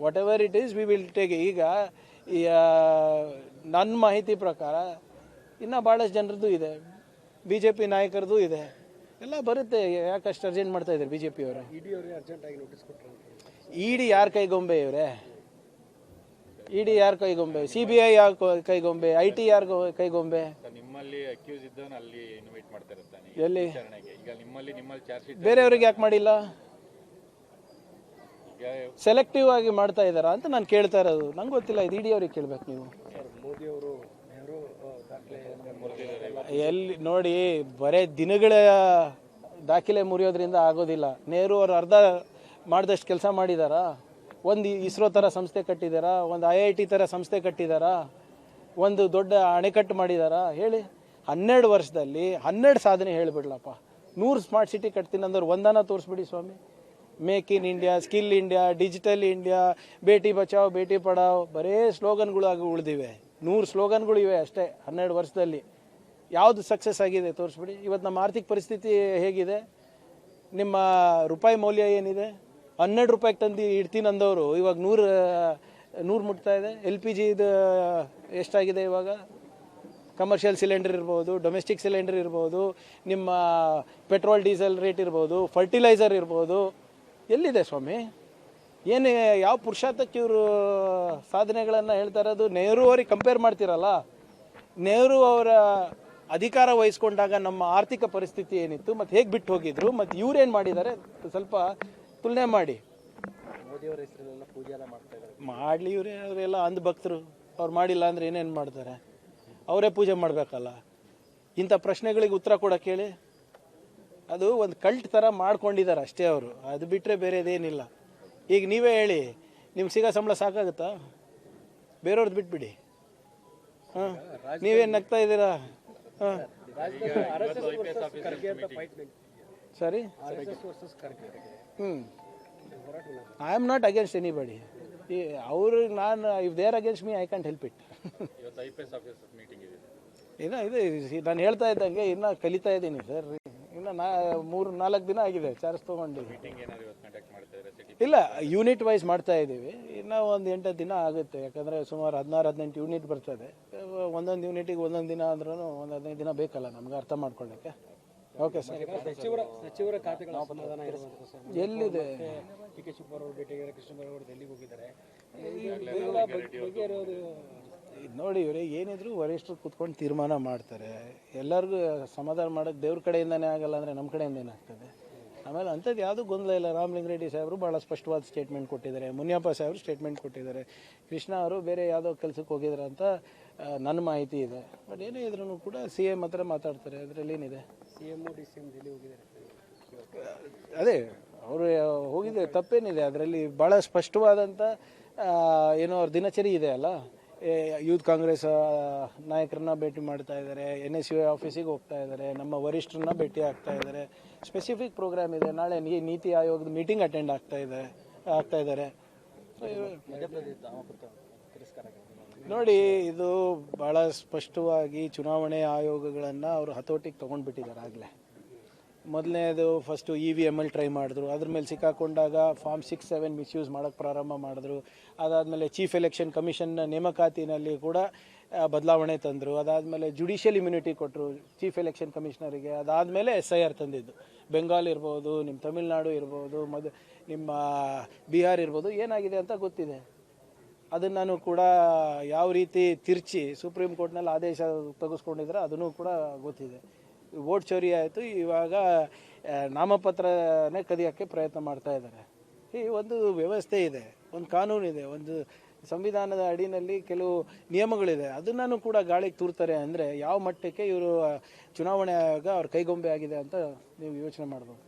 What ever it is we will take. ಈಗ ನನ್ನ ಮಾಹಿತಿ ಪ್ರಕಾರ ಇನ್ನೂ ಭಾಳಷ್ಟು ಜನರದ್ದು ಇದೆ, BJP ನಾಯಕರದ್ದು ಇದೆ, ಎಲ್ಲ ಬರುತ್ತೆ. ಯಾಕಷ್ಟು ಅರ್ಜೆಂಟ್ ಮಾಡ್ತಾ ಇದ್ದಾರೆ BJP ಅವರು? ಇಡಿ ಯಾರ ಕೈಗೊಂಬೆ ಇವರೇ? ಇಡಿ ಯಾರ ಕೈಗೊಂಬೆ? CBI ಯಾರ ಕೈಗೊಂಬೆ? IT ಯಾರ ಕೈಗೊಂಬೆ? ನಿಮ್ಮಲ್ಲಿ ಅಕ್ಯೂಸ್ ಇದ್ದವನು ಅಲ್ಲಿ ಇನ್ವೈಟ್ ಮಾಡ್ತಾ ಇರ್ತಾನೆ ಎಲ್ಲಿ? ಈಗ ನಿಮ್ಮಲ್ಲಿ ಚಾರ್ಜ್ ಶೀಟ್ ಬೇರೆಯವ್ರಿಗೆ ಯಾಕೆ ಮಾಡಿಲ್ಲ? ಸೆಲೆಕ್ಟಿವ್ ಆಗಿ ಮಾಡ್ತಾ ಇದ್ದಾರಾ ಅಂತ ನಾನು ಕೇಳ್ತಾ ಇರೋದು. ನಂಗೆ ಗೊತ್ತಿಲ್ಲ, ಇದು ಇಡಿ ಅವ್ರಿಗೆ ಕೇಳ್ಬೇಕು ನೀವು. ಮೋದಿ ಅವರು ಎಲ್ಲಿ ನೋಡಿ, ಬರೇ ದಿನಗಳ ದಾಖಲೆ ಮುರಿಯೋದ್ರಿಂದ ಆಗೋದಿಲ್ಲ. ನೆಹರು ಅವರು ಅರ್ಧ ಮಾಡಿದಷ್ಟು ಕೆಲಸ ಮಾಡಿದಾರಾ? ಒಂದು ಇಸ್ರೋ ಥರ ಸಂಸ್ಥೆ ಕಟ್ಟಿದಾರಾ? ಒಂದು IIT ಥರ ಸಂಸ್ಥೆ ಕಟ್ಟಿದಾರಾ? ಒಂದು ದೊಡ್ಡ ಅಣೆಕಟ್ಟು ಮಾಡಿದಾರಾ? ಹೇಳಿ. 12 ವರ್ಷದಲ್ಲಿ 12 ಸಾಧನೆ ಹೇಳಿಬಿಡ್ಲಪ್ಪ. 100 ಸ್ಮಾರ್ಟ್ ಸಿಟಿ ಕಟ್ತೀನಿ ಅಂದವ್ರು ಒಂದನ ತೋರಿಸ್ಬಿಡಿ ಸ್ವಾಮಿ. Make in India, skill India, digital India, ಬೇಟಿ ಬಚಾವ್ ಬೇಟಿ ಪಡಾವ್, ಬರೇ ಸ್ಲೋಗನ್ಗಳಾಗಿ ಉಳಿದಿವೆ. 100 ಸ್ಲೋಗನ್ಗಳು ಇವೆ ಅಷ್ಟೇ 12 ವರ್ಷದಲ್ಲಿ. ಯಾವುದು ಸಕ್ಸಸ್ ಆಗಿದೆ ತೋರಿಸ್ಬಿಡಿ. ಇವತ್ತು ನಮ್ಮ ಆರ್ಥಿಕ ಪರಿಸ್ಥಿತಿ ಹೇಗಿದೆ? ನಿಮ್ಮ ರೂಪಾಯಿ ಮೌಲ್ಯ ಏನಿದೆ? 12 ರೂಪಾಯಿಗೆ ತಂದು ಇಡ್ತೀನಿ ಅಂದವರು ಇವಾಗ 100 ಮುಟ್ತಾ ಇದೆ. LPG ಇದು ಎಷ್ಟಾಗಿದೆ ಇವಾಗ? ಕಮರ್ಷಿಯಲ್ ಸಿಲಿಂಡರ್ ಇರ್ಬೋದು, ಡೊಮೆಸ್ಟಿಕ್ ಸಿಲಿಂಡರ್ ಇರ್ಬೋದು, ನಿಮ್ಮ ಪೆಟ್ರೋಲ್ ಡೀಸೆಲ್ ರೇಟ್ ಇರ್ಬೋದು, ಫರ್ಟಿಲೈಸರ್ ಇರ್ಬೋದು. ಎಲ್ಲಿದೆ ಸ್ವಾಮಿ? ಏನು ಯಾವ ಪುರುಷಾರ್ಥಕ್ಕೆ ಇವರು ಸಾಧನೆಗಳನ್ನು ಹೇಳ್ತಾ ಇರೋದು? ನೆಹರು ಅವ್ರಿಗೆ ಕಂಪೇರ್ ಮಾಡ್ತಿರಲ್ಲ. ನೆಹರು ಅವರ ಅಧಿಕಾರ ವಹಿಸ್ಕೊಂಡಾಗ ನಮ್ಮ ಆರ್ಥಿಕ ಪರಿಸ್ಥಿತಿ ಏನಿತ್ತು, ಮತ್ತು ಹೇಗೆ ಬಿಟ್ಟು ಹೋಗಿದ್ರು, ಮತ್ತು ಇವ್ರೇನು ಮಾಡಿದ್ದಾರೆ ಸ್ವಲ್ಪ ತುಲನೆ ಮಾಡಿ. ಮೋದಿಯವರ ಹೆಸರಲ್ಲೆಲ್ಲ ಪೂಜೆ ಎಲ್ಲ ಮಾಡ್ತಾ ಇದ್ದಾರೆ. ಮಾಡಲಿ, ಅವರೆಲ್ಲ ಅಂಧ ಭಕ್ತರು. ಅವ್ರು ಮಾಡಿಲ್ಲ ಅಂದರೆ ಏನೇನು ಮಾಡ್ತಾರೆ? ಅವರೇ ಪೂಜೆ ಮಾಡಬೇಕಲ್ಲ. ಇಂಥ ಪ್ರಶ್ನೆಗಳಿಗೆ ಉತ್ತರ ಕೊಡೋಕೆ ಹೇಳಿ. ಅದು ಒಂದು ಕಲ್ಟ್ ಥರ ಮಾಡ್ಕೊಂಡಿದ್ದಾರೆ ಅಷ್ಟೇ ಅವರು. ಅದು ಬಿಟ್ಟರೆ ಬೇರೆದೇನಿಲ್ಲ. ಈಗ ನೀವೇ ಹೇಳಿ, ನಿಮ್ಗೆ ಸಿಗೋ ಸಂಬಳ ಸಾಕಾಗುತ್ತಾ? ಬೇರೆಯವ್ರದ್ದು ಬಿಟ್ಬಿಡಿ. ಹಾಂ, ನೀವೇನು ನಗ್ತಾ ಇದ್ದೀರಾ? ಹಾಂ ಸರಿ. I am not against anybody. ಅವ್ರಿಗೆ ನಾನು, if there against me I can't help it. ಏನೋ ಇದೆ, ನಾನು ಹೇಳ್ತಾ ಇದ್ದಂಗೆ ಇನ್ನೂ ಕಲಿತಾ ಇದ್ದೀನಿ ಸರ್. ಇನ್ನು 3-4 ದಿನ ಆಗಿದೆ ಚಾರ್ಜ್ ತೊಗೊಂಡು. ಇಲ್ಲ, ಯೂನಿಟ್ ವೈಸ್ ಮಾಡ್ತಾ ಇದ್ದೀವಿ. ಇನ್ನೂ ಒಂದು 8 ದಿನ ಆಗುತ್ತೆ. ಯಾಕಂದರೆ ಸುಮಾರು 16-18 ಯೂನಿಟ್ ಬರ್ತದೆ. ಒಂದೊಂದು ಯೂನಿಟಿಗೆ ಒಂದೊಂದು ದಿನ ಅಂದ್ರೂ ಒಂದು 15 ದಿನ ಬೇಕಲ್ಲ ನಮ್ಗೆ ಅರ್ಥ ಮಾಡ್ಕೊಳ್ಳೋಕ್ಕೆ. Okay sir. ಸಚಿವರ ಖಾತೆಗಳ ಸಮಾಧಾನ ಇರುವಂಥ ಸರ್ ಎಲ್ಲಿದೆ? DK ಶಿವಕುಮಾರ್ ಅವರು ಭೇಟಿಯಾಗಿದ್ದಾರೆ, ಕೃಷ್ಣ ಅವರು ಡೆಲ್ಲಿಗೆ ಹೋಗಿದ್ದಾರೆ. ನೋಡಿ, ಇವರೇ ಏನಿದ್ರು ವರಿಷ್ಠರು ಕೂತ್ಕೊಂಡು ತೀರ್ಮಾನ ಮಾಡ್ತಾರೆ. ಎಲ್ಲರಿಗೂ ಸಮಾಧಾನ ಮಾಡೋಕ್ಕೆ ದೇವ್ರ ಕಡೆಯಿಂದನೇ ಆಗಲ್ಲ ಅಂದರೆ ನಮ್ಮ ಕಡೆಯಿಂದ ಏನಾಗ್ತದೆ? ಆಮೇಲೆ ಅಂಥದ್ದು ಯಾವುದೂ ಗೊಂದಲ ಇಲ್ಲ. ರಾಮಲಿಂಗಾರೆಡ್ಡಿ ಸಾಹೇಬರು ಭಾಳ ಸ್ಪಷ್ಟವಾದ ಸ್ಟೇಟ್ಮೆಂಟ್ ಕೊಟ್ಟಿದ್ದಾರೆ. ಮುನಿಯಪ್ಪ ಸಾಹೇಬರು ಸ್ಟೇಟ್ಮೆಂಟ್ ಕೊಟ್ಟಿದ್ದಾರೆ. ಕೃಷ್ಣ ಅವರು ಬೇರೆ ಯಾವುದೋ ಕೆಲಸಕ್ಕೆ ಹೋಗಿದ್ದಾರೆ ಅಂತ ನನ್ನ ಮಾಹಿತಿ ಇದೆ. ಬಟ್ ಏನೇ ಇದ್ರೂ ಕೂಡ CM ಹತ್ರ ಮಾತಾಡ್ತಾರೆ. ಅದರಲ್ಲಿ ಏನಿದೆ? CM DCM ಡೆಲ್ಲಿ ಹೋಗಿದ್ದಾರೆ. ಅದೇ ಅವರು ಹೋಗಿದ್ದಾರೆ, ತಪ್ಪೇನಿದೆ ಅದರಲ್ಲಿ? ಭಾಳ ಸ್ಪಷ್ಟವಾದಂಥ ಏನೋ ಅವ್ರ ದಿನಚರಿ ಇದೆ ಅಲ್ಲ. ಯೂತ್ ಕಾಂಗ್ರೆಸ್ ನಾಯಕರನ್ನ ಭೇಟಿ ಮಾಡ್ತಾ ಇದ್ದಾರೆ, NSUI ಆಫೀಸಿಗೆ ಹೋಗ್ತಾ ಇದ್ದಾರೆ, ನಮ್ಮ ವರಿಷ್ಠರನ್ನ ಭೇಟಿ ಆಗ್ತಾ ಇದ್ದಾರೆ. ಸ್ಪೆಸಿಫಿಕ್ ಪ್ರೋಗ್ರಾಮ್ ಇದೆ. ನಾಳೆ ನೀತಿ ಆಯೋಗದ ಮೀಟಿಂಗ್ ಅಟೆಂಡ್ ಆಗ್ತಾ ಇದ್ದಾರೆ. ನೋಡಿ, ಇದು ಭಾಳ ಸ್ಪಷ್ಟವಾಗಿ ಚುನಾವಣೆ ಆಯೋಗಗಳನ್ನು ಅವರು ಹತೋಟಿಗೆ ತೊಗೊಂಡ್ಬಿಟ್ಟಿದ್ದಾರೆ ಆಗಲೇ. ಮೊದಲನೇದು ಫಸ್ಟು EVM ಟ್ರೈ ಮಾಡಿದ್ರು. ಅದ್ರ ಮೇಲೆ ಸಿಕ್ಕಾಕೊಂಡಾಗ ಫಾರ್ಮ್ 6-7 ಮಿಸ್ಯೂಸ್ ಮಾಡೋಕ್ಕೆ ಪ್ರಾರಂಭ ಮಾಡಿದ್ರು. ಅದಾದಮೇಲೆ ಚೀಫ್ ಎಲೆಕ್ಷನ್ ಕಮಿಷನ್ ನೇಮಕಾತಿನಲ್ಲಿ ಕೂಡ ಬದಲಾವಣೆ ತಂದರು. ಅದಾದಮೇಲೆ ಜುಡಿಷಿಯಲ್ ಇಮ್ಯುನಿಟಿ ಕೊಟ್ಟರು ಚೀಫ್ ಎಲೆಕ್ಷನ್ ಕಮಿಷನರಿಗೆ. ಅದಾದಮೇಲೆ SIR ತಂದಿದ್ದು. ಬೆಂಗಾಲ್ ಇರ್ಬೋದು, ನಿಮ್ಮ ತಮಿಳ್ನಾಡು ಇರ್ಬೋದು, ನಿಮ್ಮ ಬಿಹಾರ್ ಇರ್ಬೋದು. ಏನಾಗಿದೆ ಅಂತ ಗೊತ್ತಿದೆ. ಅದನ್ನು ಕೂಡ ಯಾವ ರೀತಿ ತಿರ್ಚಿ ಸುಪ್ರೀಂ ಕೋರ್ಟ್ನಲ್ಲಿ ಆದೇಶ ತೆಗೆಸ್ಕೊಂಡಿದ್ರೆ ಅದನ್ನು ಕೂಡ ಗೊತ್ತಿದೆ. ವೋಟ್ ಚೋರಿ ಆಯಿತು. ಇವಾಗ ನಾಮಪತ್ರನೇ ಕದಿಯೋಕ್ಕೆ ಪ್ರಯತ್ನ ಮಾಡ್ತಾ ಇದ್ದಾರೆ. ಈ ಒಂದು ವ್ಯವಸ್ಥೆ ಇದೆ, ಒಂದು ಕಾನೂನಿದೆ, ಒಂದು ಸಂವಿಧಾನದ ಅಡಿನಲ್ಲಿ ಕೆಲವು ನಿಯಮಗಳಿದೆ. ಅದನ್ನು ಕೂಡ ಗಾಳಿಗೆ ತೂರ್ತಾರೆ ಅಂದರೆ ಯಾವ ಮಟ್ಟಕ್ಕೆ ಇವರು ಚುನಾವಣೆ ಆಯೋಗ ಅವ್ರ ಕೈಗೊಂಬೆ ಆಗಿದೆ ಅಂತ ನೀವು ಯೋಚನೆ ಮಾಡ್ಬೋದು.